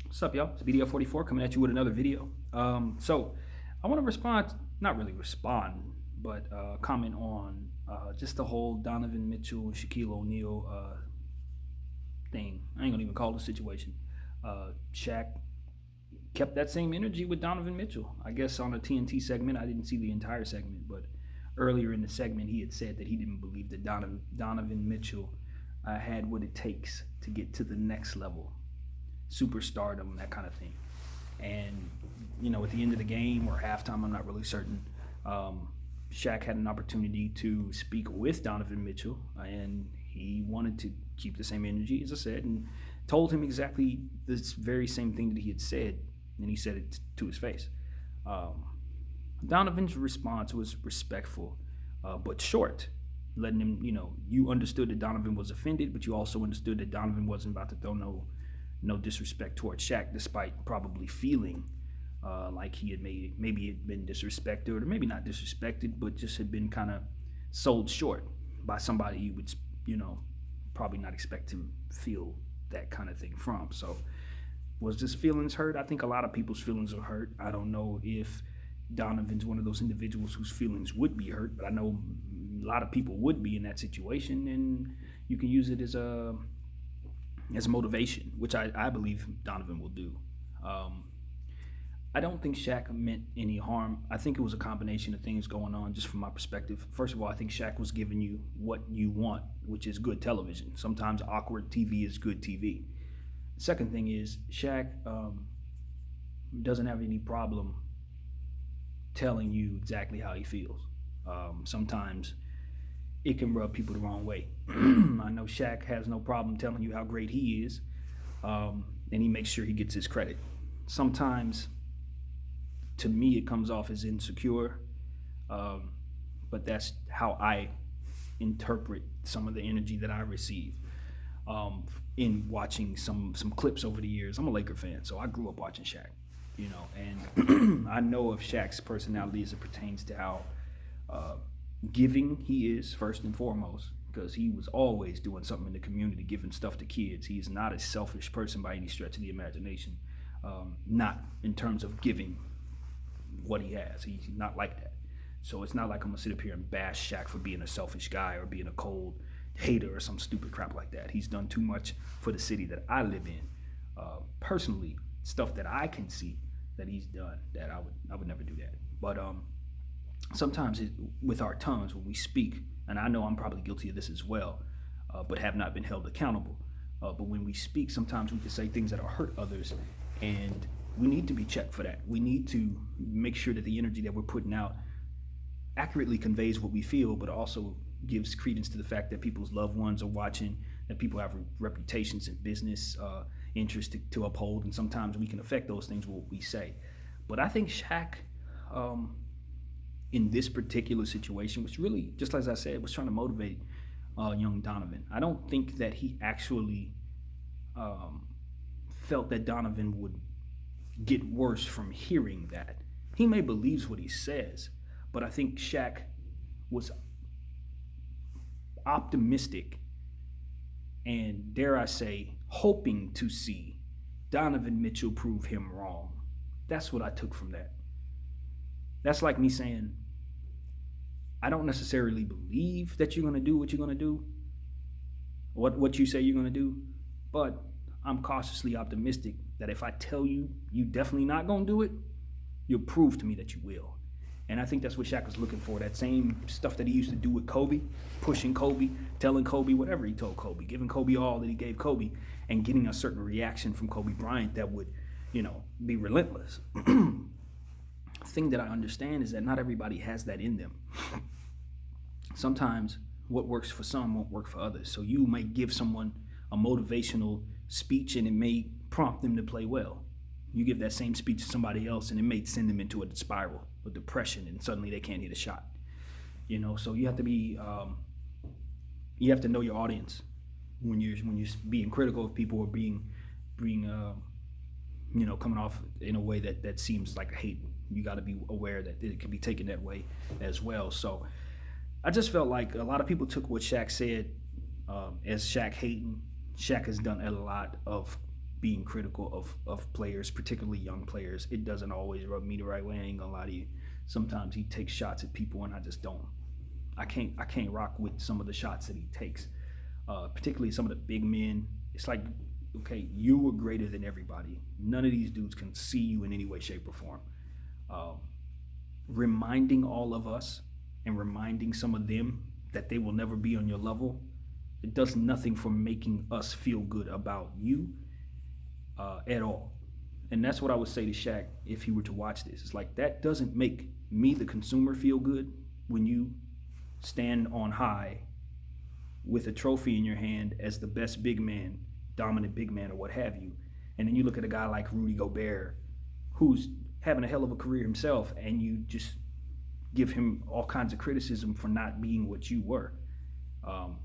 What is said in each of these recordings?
What's up, y'all? It's BDL44 coming at you with another video. So I want to respond, not really respond, but comment on just the whole Donovan Mitchell and Shaquille O'Neal thing. I ain't gonna even call it a situation. Shaq kept that same energy with Donovan Mitchell. I guess on a TNT segment, I didn't see the entire segment, but earlier in the segment, he had said that he didn't believe that Donovan Mitchell had what it takes to get to the next level, superstardom, that kind of thing. And at the end of the game or halftime, I'm not really certain. Shaq had an opportunity to speak with Donovan Mitchell, and he wanted to keep the same energy, as I said, and told him exactly this very same thing that he had said, and he said it to his face. Donovan's response was respectful, but short, letting him, you understood that Donovan was offended, but you also understood that Donovan wasn't about to throw no disrespect towards Shaq, despite probably feeling like he had maybe had been disrespected, or maybe not disrespected, but just had been kind of sold short by somebody you would, probably not expect to feel that kind of thing from. So was his feelings hurt? I think a lot of people's feelings are hurt. I don't know if Donovan's one of those individuals whose feelings would be hurt, but I know a lot of people would be in that situation, and you can use it as motivation, which I believe Donovan will do. I don't think Shaq meant any harm. I think it was a combination of things going on, just from my perspective. First of all, I think Shaq was giving you what you want, which is good television. Sometimes awkward TV is good TV. The second thing is Shaq doesn't have any problem telling you exactly how he feels. Sometimes it can rub people the wrong way. I know Shaq has no problem telling you how great he is, and he makes sure he gets his credit. Sometimes, to me, it comes off as insecure, but that's how I interpret some of the energy that I receive in watching some clips over the years. I'm a Laker fan, so I grew up watching Shaq, and I know of Shaq's personality as it pertains to how giving he is, first and foremost, because he was always doing something in the community, giving stuff to kids. He is not a selfish person by any stretch of the imagination, not in terms of giving what he has. He's not like that. So it's not like I'm gonna sit up here and bash Shaq for being a selfish guy or being a cold hater or some stupid crap like that. He's done too much for the city that I live in. Personally, stuff that I can see that he's done that I would never do that. But sometimes with our tongues, when we speak, and I know I'm probably guilty of this as well, but have not been held accountable. But when we speak, sometimes we can say things that will hurt others, and we need to be checked for that. We need to make sure that the energy that we're putting out accurately conveys what we feel, but also gives credence to the fact that people's loved ones are watching, that people have reputations and business interests to uphold, and sometimes we can affect those things with what we say. But I think Shaq, in this particular situation, was really, just as I said, was trying to motivate young Donovan. I don't think that he actually felt that Donovan would get worse from hearing that. He may believe what he says, but I think Shaq was optimistic and, dare I say, hoping to see Donovan Mitchell prove him wrong. That's what I took from that. That's like me saying, I don't necessarily believe that you're going to do what you're going to do, what you say you're going to do, but I'm cautiously optimistic that if I tell you you definitely not going to do it, you'll prove to me that you will. And I think that's what Shaq was looking for, that same stuff that he used to do with Kobe, pushing Kobe, telling Kobe whatever he told Kobe, giving Kobe all that he gave Kobe, and getting a certain reaction from Kobe Bryant that would, be relentless. Thing that I understand is that not everybody has that in them. Sometimes what works for some won't work for others. So you might give someone a motivational speech and it may prompt them to play well. You give that same speech to somebody else and it may send them into a spiral of depression, and suddenly they can't hit a shot. So you have to be, you have to know your audience when you're being critical of people, or being coming off in a way that seems like a hate. You got to be aware that it can be taken that way as well. So I just felt like a lot of people took what Shaq said as Shaq hating. Shaq has done a lot of being critical of players, particularly young players. It doesn't always rub me the right way. I ain't gonna lie to you. Sometimes he takes shots at people, and I just don't. I can't rock with some of the shots that he takes, particularly some of the big men. It's like, okay, you were greater than everybody. None of these dudes can see you in any way, shape, or form. Um, Reminding all of us and reminding some of them that they will never be on your level, it does nothing for making us feel good about you at all. And that's what I would say to Shaq if he were to watch this. It's like, that doesn't make me, the consumer, feel good when you stand on high with a trophy in your hand as the best big man, dominant big man, or what have you. And then you look at a guy like Rudy Gobert, who's having a hell of a career himself, and you just give him all kinds of criticism for not being what you were.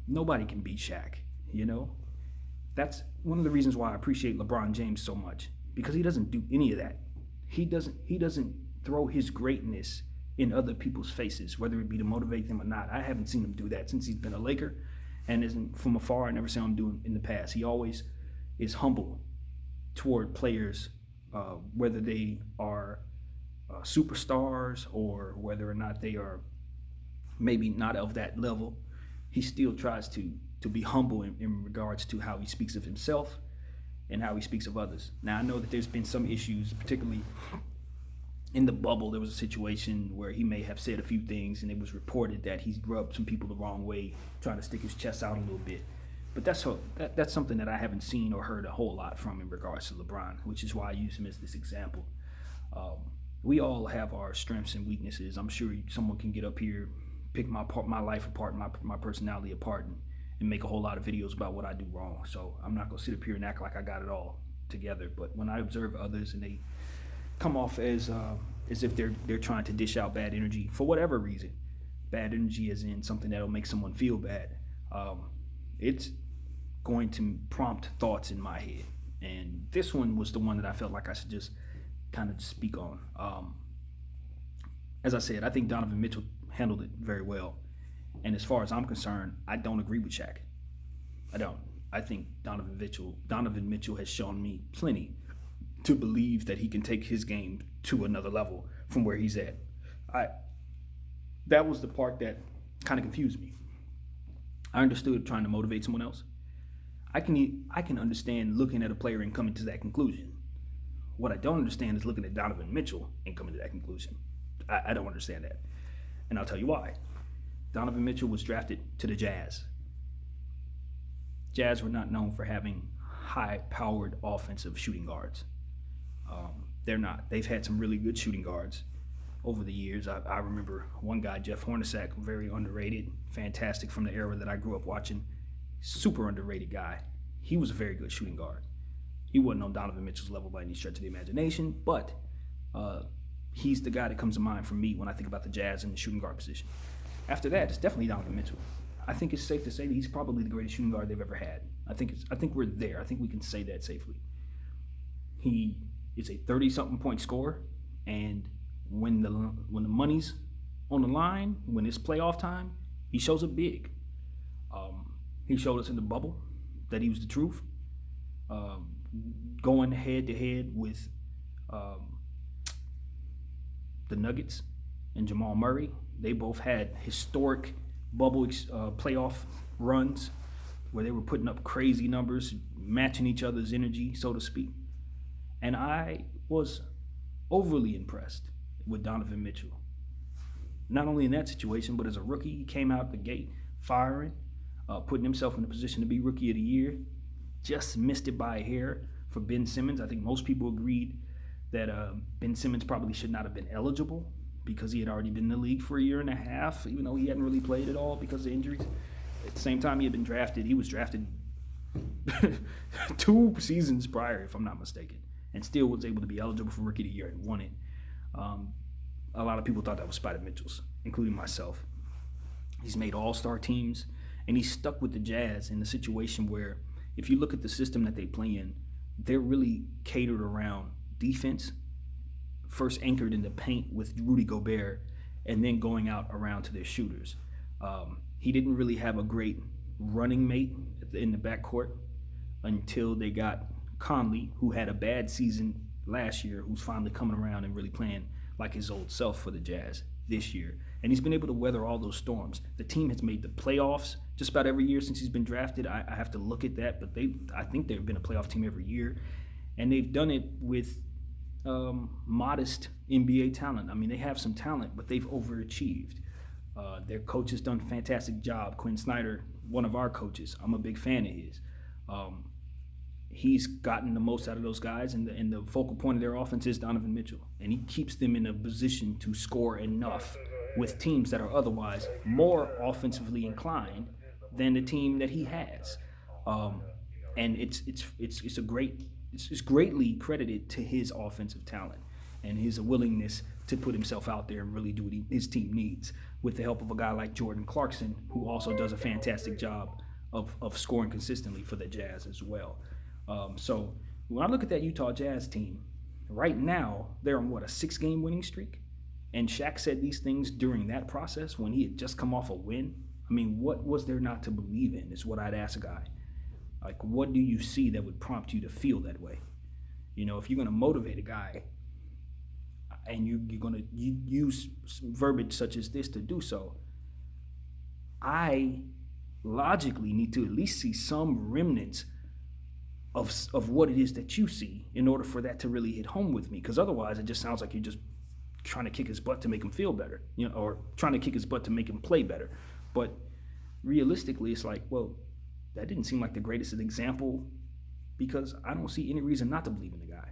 Nobody can beat Shaq, you know? That's one of the reasons why I appreciate LeBron James so much, because he doesn't do any of that. He doesn't throw his greatness in other people's faces, whether it be to motivate them or not. I haven't seen him do that since he's been a Laker, and isn't from afar. I never saw him do it in the past. He always is humble toward players, whether they are superstars or whether or not they are maybe not of that level. He still tries to be humble in regards to how he speaks of himself and how he speaks of others. Now, I know that there's been some issues, particularly in the bubble. There was a situation where he may have said a few things, and it was reported that he rubbed some people the wrong way, trying to stick his chest out a little bit. But that's something that I haven't seen or heard a whole lot from in regards to LeBron, which is why I use him as this example. We all have our strengths and weaknesses. I'm sure someone can get up here, pick my life apart, my personality apart, and make a whole lot of videos about what I do wrong. So I'm not gonna sit up here and act like I got it all together. But when I observe others and they come off as if they're trying to dish out bad energy for whatever reason, bad energy as in something that'll make someone feel bad, it's going to prompt thoughts in my head. And this one was the one that I felt like I should just kind of speak on. As I said, I think Donovan Mitchell handled it very well. And as far as I'm concerned, I don't agree with Shaq. I don't. I think Donovan Mitchell has shown me plenty to believe that he can take his game to another level from where he's at. That was the part that kind of confused me. I understood trying to motivate someone else. I can understand looking at a player and coming to that conclusion. What I don't understand is looking at Donovan Mitchell and coming to that conclusion. I don't understand that. And I'll tell you why. Donovan Mitchell was drafted to the Jazz. Jazz were not known for having high-powered offensive shooting guards. They're not. They've had some really good shooting guards over the years. I remember one guy, Jeff Hornacek, very underrated, fantastic from the era that I grew up watching. Super underrated guy. He was a very good shooting guard. He wasn't on Donovan Mitchell's level by any stretch of the imagination, but he's the guy that comes to mind for me when I think about the Jazz and the shooting guard position. After that, it's definitely Donovan Mitchell. I think it's safe to say that he's probably the greatest shooting guard they've ever had. I think we're there. I think we can say that safely. He is a 30-something point scorer, and when the money's on the line, when it's playoff time, he shows up big. He showed us in the bubble that he was the truth. Going head to head with the Nuggets and Jamal Murray, they both had historic bubble playoff runs where they were putting up crazy numbers, matching each other's energy, so to speak. And I was overly impressed with Donovan Mitchell. Not only in that situation, but as a rookie, he came out the gate firing, putting himself in a position to be Rookie of the Year. Just missed it by a hair for Ben Simmons. I think most people agreed that Ben Simmons probably should not have been eligible because he had already been in the league for a year and a half, even though he hadn't really played at all because of injuries. At the same time he had been drafted, he was drafted 2 seasons prior, if I'm not mistaken, and still was able to be eligible for Rookie of the Year and won it. A lot of people thought that was Spider Mitchell's, including myself. He's made all-star teams, and he's stuck with the Jazz in a situation where, if you look at the system that they play in, they're really catered around defense, first anchored in the paint with Rudy Gobert, and then going out around to their shooters. He didn't really have a great running mate in the backcourt until they got Conley, who had a bad season last year, who's finally coming around and really playing like his old self for the Jazz this year. And he's been able to weather all those storms. The team has made the playoffs just about every year since he's been drafted. I have to look at that, but I think they've been a playoff team every year. And they've done it with modest NBA talent. I mean, they have some talent, but they've overachieved. Their coach has done a fantastic job. Quinn Snyder, one of our coaches, I'm a big fan of his. He's gotten the most out of those guys, and the focal point of their offense is Donovan Mitchell. And he keeps them in a position to score enough with teams that are otherwise more offensively inclined than the team that he has. And it's greatly credited to his offensive talent and his willingness to put himself out there and really do what his team needs, with the help of a guy like Jordan Clarkson, who also does a fantastic job of scoring consistently for the Jazz as well. So when I look at that Utah Jazz team, right now they're on, a 6-game winning streak? And Shaq said these things during that process when he had just come off a win. I mean, what was there not to believe in is what I'd ask a guy. Like, what do you see that would prompt you to feel that way? You know, if you're going to motivate a guy and you're going to use verbiage such as this to do so, I logically need to at least see some remnants of what it is that you see in order for that to really hit home with me. Because otherwise, it just sounds like you're just trying to kick his butt to make him feel better, or trying to kick his butt to make him play better. But realistically, it's like, well, that didn't seem like the greatest example, because I don't see any reason not to believe in the guy.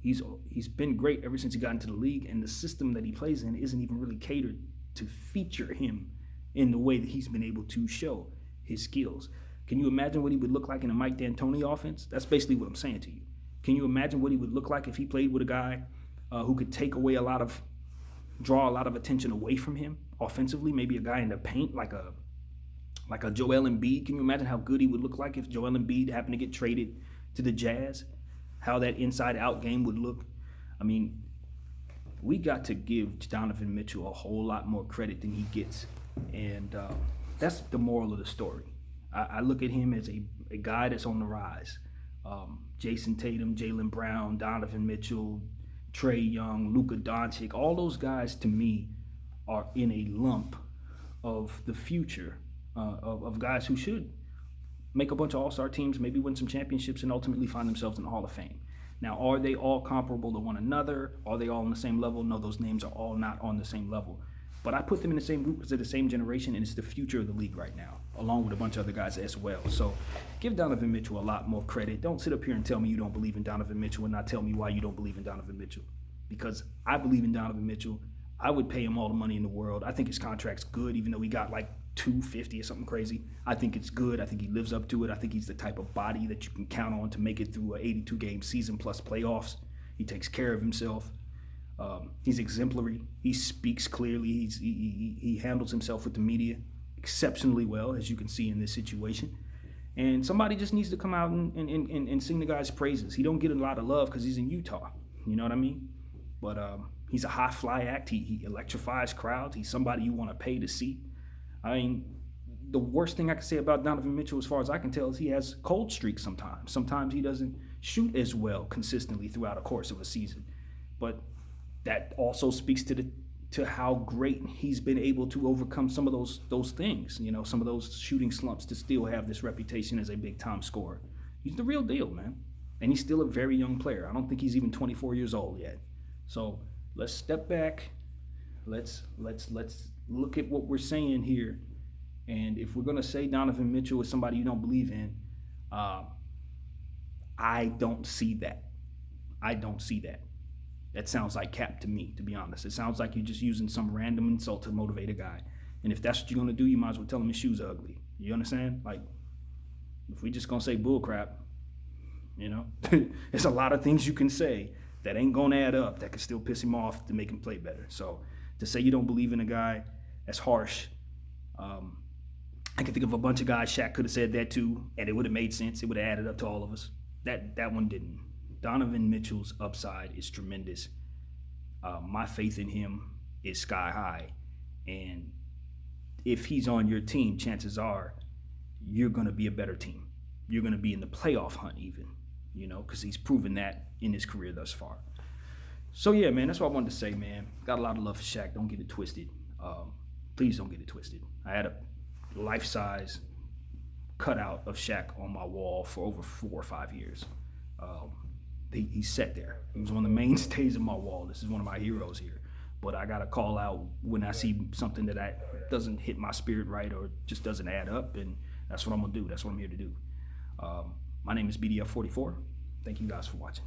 He's been great ever since he got into the league, and the system that he plays in isn't even really catered to feature him in the way that he's been able to show his skills. Can you imagine what he would look like in a Mike D'Antoni offense? That's basically what I'm saying to you. Can you imagine what he would look like if he played with a guy who could draw a lot of attention away from him offensively? Maybe a guy in the paint like a Joel Embiid. Can you imagine how good he would look like if Joel Embiid happened to get traded to the Jazz? How that inside-out game would look? I mean, we got to give Donovan Mitchell a whole lot more credit than he gets. And that's the moral of the story. I look at him as a guy that's on the rise. Jason Tatum, Jaylen Brown, Donovan Mitchell, Trae Young, Luka Doncic, all those guys to me are in a lump of the future of guys who should make a bunch of all-star teams, maybe win some championships, and ultimately find themselves in the Hall of Fame. Now, are they all comparable to one another? Are they all on the same level? No, those names are all not on the same level. But I put them in the same group because they're the same generation, and it's the future of the league right now, along with a bunch of other guys as well. So give Donovan Mitchell a lot more credit. Don't sit up here and tell me you don't believe in Donovan Mitchell and not tell me why you don't believe in Donovan Mitchell. Because I believe in Donovan Mitchell. I would pay him all the money in the world. I think his contract's good, even though he got like $250 or something crazy. I think it's good. I think he lives up to it. I think he's the type of body that you can count on to make it through an 82-game season plus playoffs. He takes care of himself. He's exemplary. He speaks clearly. He handles himself with the media exceptionally well, as you can see in this situation. And somebody just needs to come out and sing the guy's praises. He don't get a lot of love because he's in Utah. You know what I mean? But he's a high-fly act. He electrifies crowds. He's somebody you want to pay to see. I mean, the worst thing I can say about Donovan Mitchell, as far as I can tell, is he has cold streaks sometimes. Sometimes he doesn't shoot as well consistently throughout a course of a season. But that also speaks to how great he's been able to overcome some of those things, some of those shooting slumps, to still have this reputation as a big-time scorer. He's the real deal, man. And he's still a very young player. I don't think he's even 24 years old yet. So let's step back. Let's look at what we're saying here. And if we're going to say Donovan Mitchell is somebody you don't believe in, I don't see that. I don't see that. That sounds like cap to me, to be honest. It sounds like you're just using some random insult to motivate a guy. And if that's what you're going to do, you might as well tell him his shoes are ugly. You understand? Like, if we just going to say bull crap, there's a lot of things you can say that ain't going to add up that can still piss him off to make him play better. So to say you don't believe in a guy, that's harsh. I can think of a bunch of guys Shaq could have said that too, and it would have made sense. It would have added up to all of us. That one didn't. Donovan Mitchell's upside is tremendous. My faith in him is sky high. And if he's on your team, chances are you're going to be a better team. You're going to be in the playoff hunt even. because he's proven that in his career thus far. So yeah, man, that's what I wanted to say, man. Got a lot of love for Shaq. Don't get it twisted. Please don't get it twisted. I had a life-size cutout of Shaq on my wall for over 4 or 5 years. He sat there. He was one of the mainstays of my wall. This is one of my heroes here. But I gotta call out when I see something that doesn't hit my spirit right or just doesn't add up, and that's what I'm gonna do. That's what I'm here to do. My name is BDF44. Thank you guys for watching.